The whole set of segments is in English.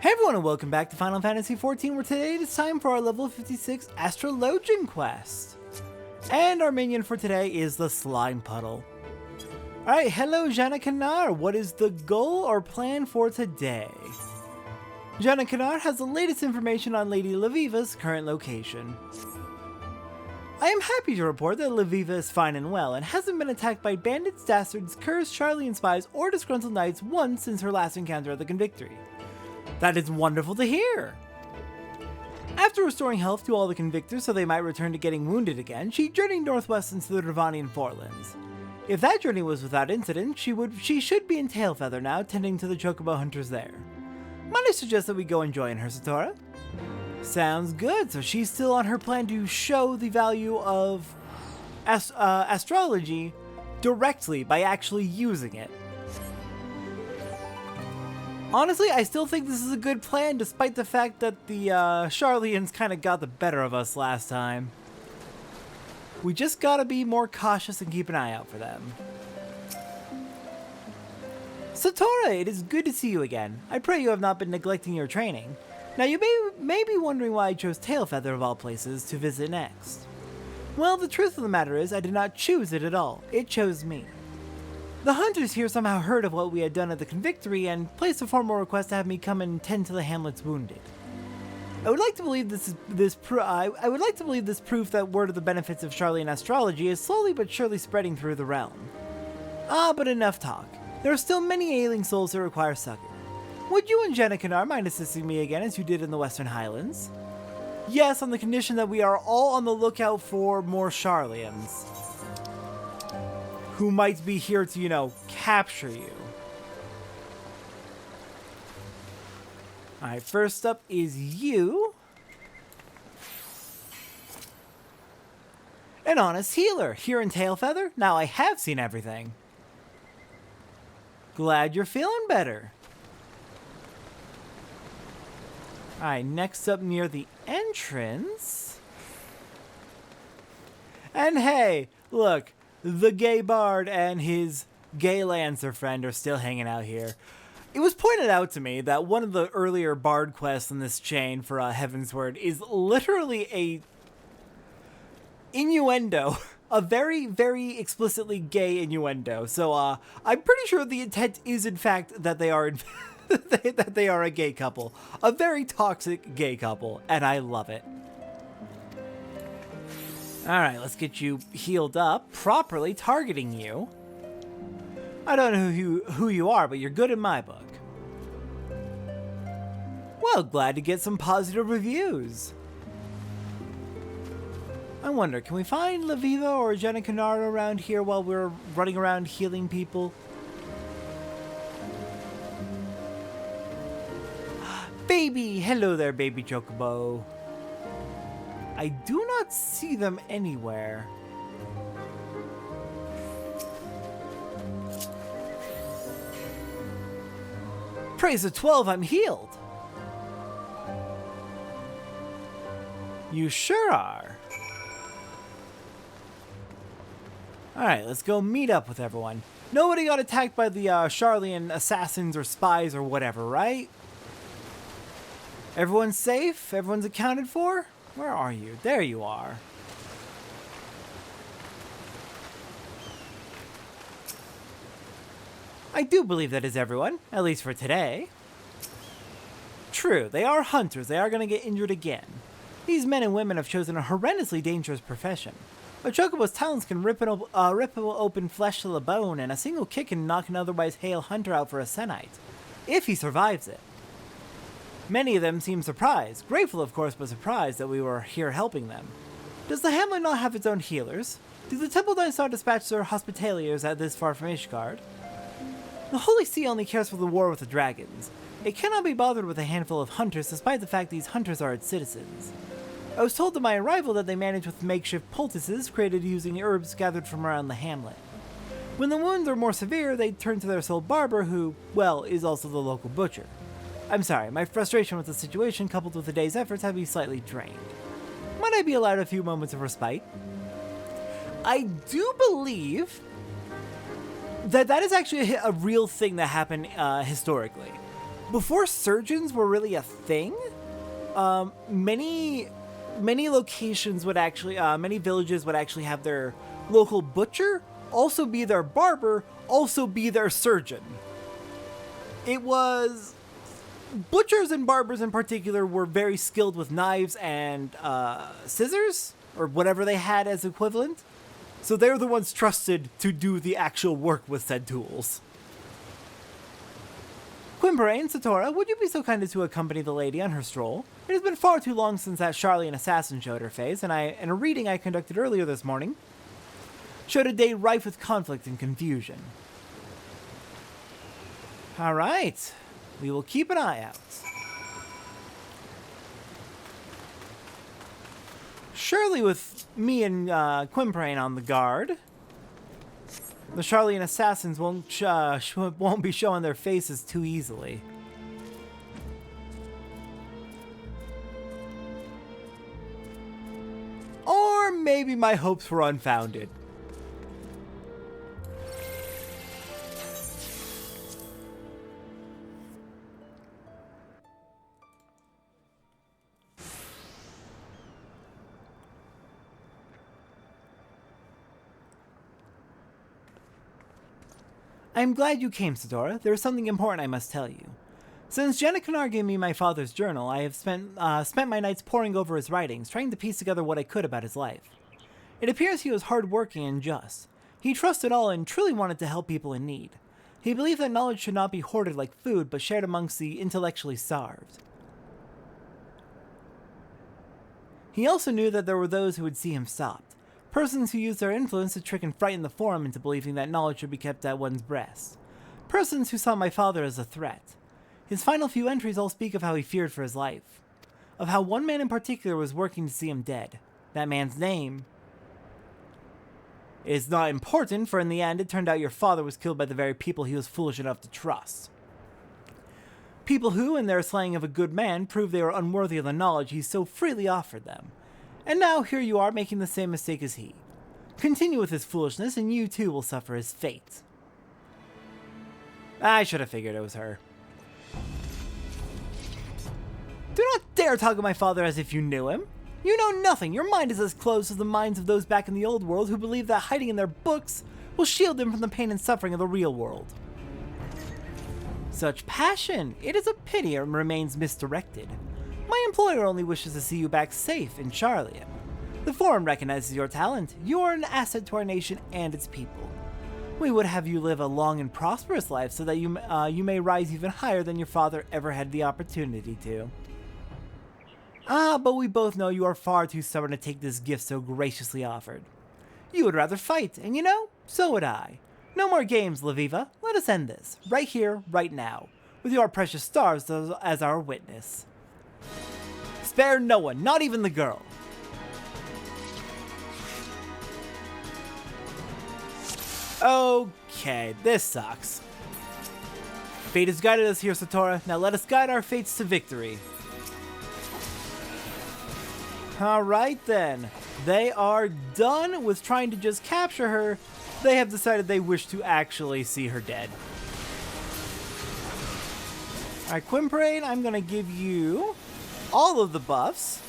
Hey everyone and welcome back to Final Fantasy XIV, where today it is time for our level 56 Astrologian quest. And our minion for today is the Slime Puddle. Alright, hello Jana Kanar, what is the goal or plan for today? Jana Kanar has the latest information on Lady Leveva's current location. I am happy to report that Leveva is fine and well, and hasn't been attacked by bandits, dastards, curs, Charlian spies, or disgruntled knights once since her last encounter at the Convictory. That is wonderful to hear! After restoring health to all the convictors so they might return to getting wounded again, she journeyed northwest into the Dravanian Forelands. If that journey was without incident, she should be in Tailfeather now, tending to the chocobo hunters there. Might I suggest that we go and join her, Satora? Sounds good, so she's still on her plan to show the value of astrology directly by actually using it. Honestly, I still think this is a good plan, despite the fact that the Charlians kind of got the better of us last time. We just gotta be more cautious and keep an eye out for them. Satora, it is good to see you again. I pray you have not been neglecting your training. Now you may be wondering why I chose Tailfeather of all places to visit next. Well, the truth of the matter is I did not choose it at all. It chose me. The hunters here somehow heard of what we had done at the Convictory and placed a formal request to have me come and tend to the hamlet's wounded. I would like to believe this proof that word of the benefits of Charlian astrology is slowly but surely spreading through the realm. But enough talk. There are still many ailing souls that require succor. Would you and Jenna Kanar mind assisting me again as you did in the Western Highlands? Yes, on the condition that we are all on the lookout for more Charlians, who might be here to, capture you. Alright, first up is you. An honest healer, here in Tailfeather. Now I have seen everything. Glad you're feeling better. Alright, next up near the entrance. And hey, look. The gay bard and his gay lancer friend are still hanging out here. It was pointed out to me that one of the earlier bard quests in this chain for Heavensward is literally a innuendo, a very, very explicitly gay innuendo. So I'm pretty sure the intent is in fact that they are that they are a gay couple, a very toxic gay couple, and I love it. Alright, let's get you healed up, properly targeting you. I don't know who you are, but you're good in my book. Well, glad to get some positive reviews. I wonder, can we find Leveva or Jenna Kanar around here while we're running around healing people? Baby! Hello there, baby chocobo. I do not see them anywhere. Praise the 12, I'm healed. You sure are. Alright, let's go meet up with everyone. Nobody got attacked by the Charlian assassins or spies or whatever, right? Everyone's safe? Everyone's accounted for? Where are you? There you are. I do believe that is everyone, at least for today. True, they are hunters. They are going to get injured again. These men and women have chosen a horrendously dangerous profession. A chocobo's talons can rip open flesh to the bone, and a single kick can knock an otherwise hale hunter out for a senite, if he survives it. Many of them seem surprised, grateful of course, but surprised that we were here helping them. Does the hamlet not have its own healers? Do the Temple Knights not dispatch their hospitaliers at this far from Ishgard? The Holy See only cares for the war with the dragons. It cannot be bothered with a handful of hunters, despite the fact these hunters are its citizens. I was told at my arrival that they manage with makeshift poultices created using herbs gathered from around the hamlet. When the wounds are more severe, they turn to their sole barber who, well, is also the local butcher. I'm sorry, my frustration with the situation coupled with the day's efforts have me slightly drained. Might I be allowed a few moments of respite? I do believe that is actually a real thing that happened historically. before surgeons were really a thing, many locations would actually, many villages would actually have their local butcher also be their barber, also be their surgeon. It was... Butchers and barbers in particular were very skilled with knives and scissors, or whatever they had as equivalent. So they're the ones trusted to do the actual work with said tools. Quimperain and Satora, would you be so kind as to accompany the lady on her stroll? It has been far too long since that Charlatan assassin showed her face, and in a reading I conducted earlier this morning, showed a day rife with conflict and confusion. Alright, we will keep an eye out. Surely with me and Quimperain on the guard, the Charlatan assassins won't be showing their faces too easily. Or maybe my hopes were unfounded. I am glad you came, Satora. There is something important I must tell you. Since Jenna Kanar gave me my father's journal, I have spent my nights poring over his writings, trying to piece together what I could about his life. It appears he was hardworking and just. He trusted all and truly wanted to help people in need. He believed that knowledge should not be hoarded like food, but shared amongst the intellectually starved. He also knew that there were those who would see him stopped. Persons who used their influence to trick and frighten the Forum into believing that knowledge should be kept at one's breast. Persons who saw my father as a threat. His final few entries all speak of how he feared for his life. Of how one man in particular was working to see him dead. That man's name is not important, for in the end it turned out your father was killed by the very people he was foolish enough to trust. People who, in their slaying of a good man, proved they were unworthy of the knowledge he so freely offered them. And now here you are making the same mistake as he. Continue with his foolishness and you too will suffer his fate. I should have figured it was her. Do not dare talk of my father as if you knew him. You know nothing. Your mind is as closed as the minds of those back in the old world who believe that hiding in their books will shield them from the pain and suffering of the real world. Such passion! It is a pity it remains misdirected. My employer only wishes to see you back safe in Charlian. The Forum recognizes your talent. You are an asset to our nation and its people. We would have you live a long and prosperous life so that you may rise even higher than your father ever had the opportunity to. But we both know you are far too stubborn to take this gift so graciously offered. You would rather fight, and you know, so would I. No more games, Leveva. Let us end this, right here, right now, with your precious stars as our witness. Spare no one, not even the girl. Okay, this sucks. Fate has guided us here, Satora. Now let us guide our fates to victory. Alright then. They are done with trying to just capture her. They have decided they wish to actually see her dead. Alright, Quimperain, I'm gonna give you all of the buffs.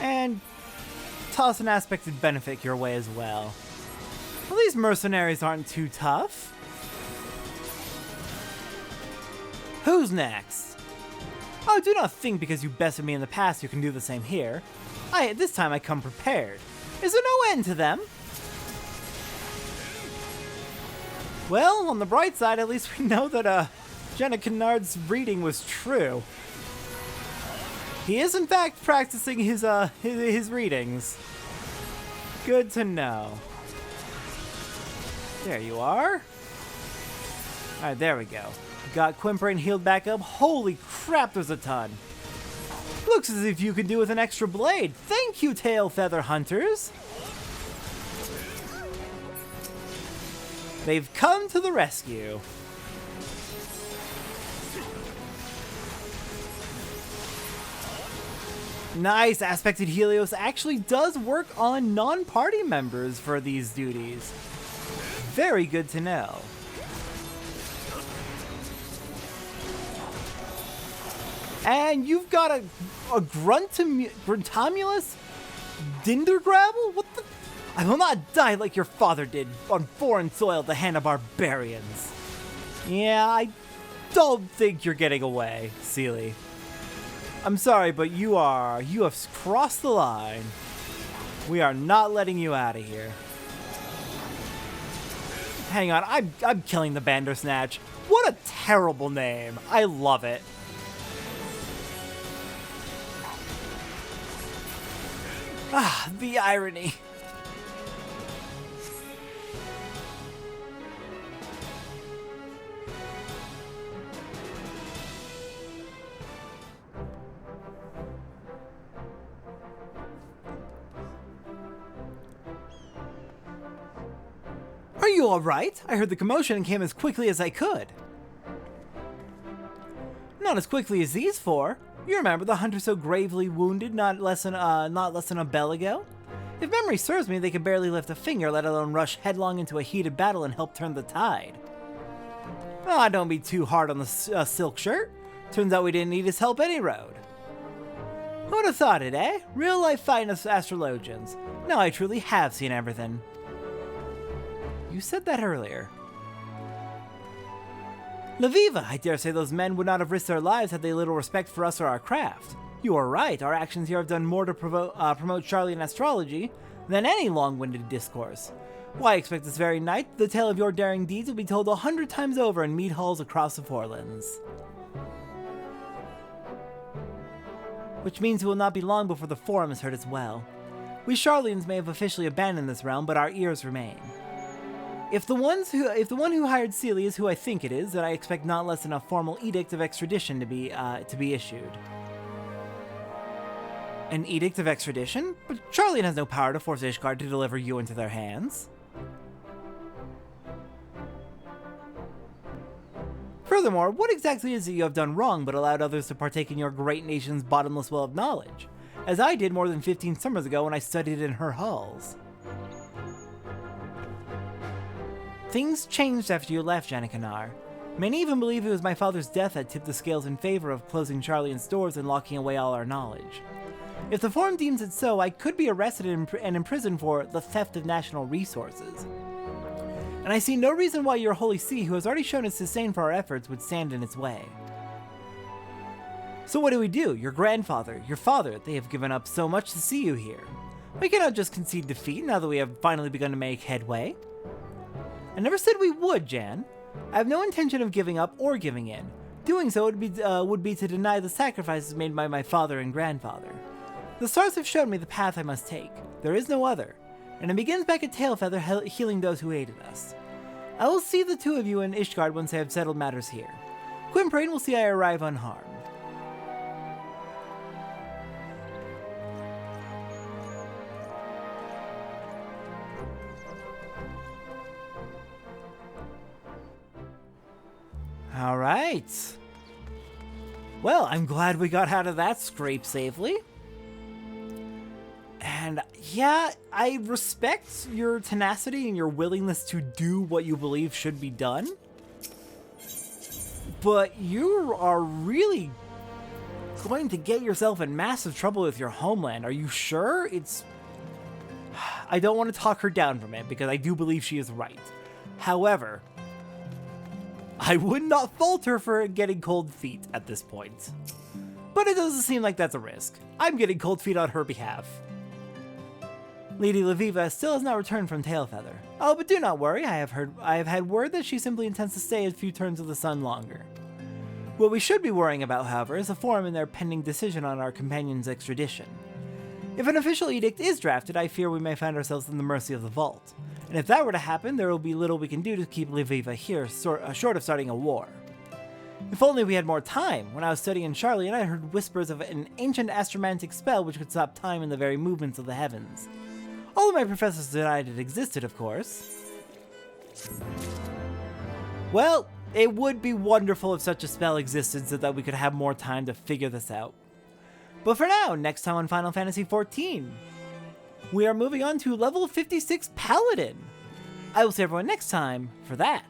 And toss an aspected benefit your way as well. Well, these mercenaries aren't too tough. Who's next? Oh, do not think because you bested me in the past you can do the same here. This time I come prepared. Is there no end to them? Well, on the bright side, at least we know that Jenna Kennard's reading was true. He is in fact practicing his readings. Good to know. There you are. Alright, there we go. Got Quimperain healed back up. Holy crap, there's a ton. Looks as if you could do with an extra blade. Thank you, Tailfeather hunters. They've come to the rescue. Nice, Aspected Helios actually does work on non-party members for these duties. Very good to know. And you've got a Gruntomulus Dindergrabble? What the? I will not die like your father did on foreign soil at the hand of barbarians. Yeah, I don't think you're getting away, Seely. I'm sorry, but you have crossed the line. We are not letting you out of here. Hang on, I'm killing the Bandersnatch. What a terrible name. I love it. Ah, the irony. Are you all right? I heard the commotion and came as quickly as I could. Not as quickly as these four. You remember the hunter so gravely wounded not less than a bell ago? If memory serves me, they could barely lift a finger, let alone rush headlong into a heated battle and help turn the tide. Ah, don't be too hard on the silk shirt. Turns out we didn't need his help any road. Who would have thought it, eh? Real life fighting as astrologians. Now I truly have seen everything. You said that earlier. Leveva, I dare say those men would not have risked their lives had they little respect for us or our craft. You are right, our actions here have done more to promote Charlian astrology than any long-winded discourse. Why, I expect this very night the tale of your daring deeds will be told 100 times over in mead halls across the Forelands. Which means it will not be long before the Forum is heard as well. We Charlians may have officially abandoned this realm, but our ears remain. If the one who hired Seely is who I think it is, then I expect not less than a formal edict of extradition to be issued. An edict of extradition? But Charlian has no power to force Ishgard to deliver you into their hands. Furthermore, what exactly is it you have done wrong but allowed others to partake in your great nation's bottomless well of knowledge, as I did more than 15 summers ago when I studied in her halls? Things changed after you left, Janikanar. Many even believe it was my father's death that tipped the scales in favor of closing Charlian's doors and locking away all our knowledge. If the Forum deems it so, I could be arrested and imprisoned for the theft of national resources. And I see no reason why your Holy See, who has already shown its disdain for our efforts, would stand in its way. So what do we do? Your grandfather, your father, they have given up so much to see you here. We cannot just concede defeat now that we have finally begun to make headway. I never said we would, Jan. I have no intention of giving up or giving in. Doing so would be to deny the sacrifices made by my father and grandfather. The stars have shown me the path I must take. There is no other. And it begins back at Tailfeather, healing those who aided us. I will see the two of you in Ishgard once I have settled matters here. Gwynplaine will see I arrive unharmed. All right. Well, I'm glad we got out of that scrape safely. And yeah, I respect your tenacity and your willingness to do what you believe should be done. But you are really going to get yourself in massive trouble with your homeland. Are you sure? I don't want to talk her down from it because I do believe she is right. However, I would not fault her for getting cold feet at this point. But it doesn't seem like that's a risk. I'm getting cold feet on her behalf. Lady Leveva still has not returned from Tailfeather. Oh, but do not worry, I have had word that she simply intends to stay a few turns of the sun longer. What we should be worrying about, however, is the Forum and their pending decision on our companion's extradition. If an official edict is drafted, I fear we may find ourselves in the mercy of the Vault. And if that were to happen, there will be little we can do to keep Leveva here, short of starting a war. If only we had more time. When I was studying in Charlian, I heard whispers of an ancient astromantic spell which could stop time and the very movements of the heavens. All of my professors denied it existed, of course. Well, it would be wonderful if such a spell existed so that we could have more time to figure this out. But for now, next time on Final Fantasy XIV, we are moving on to level 56 Paladin. I will see everyone next time for that.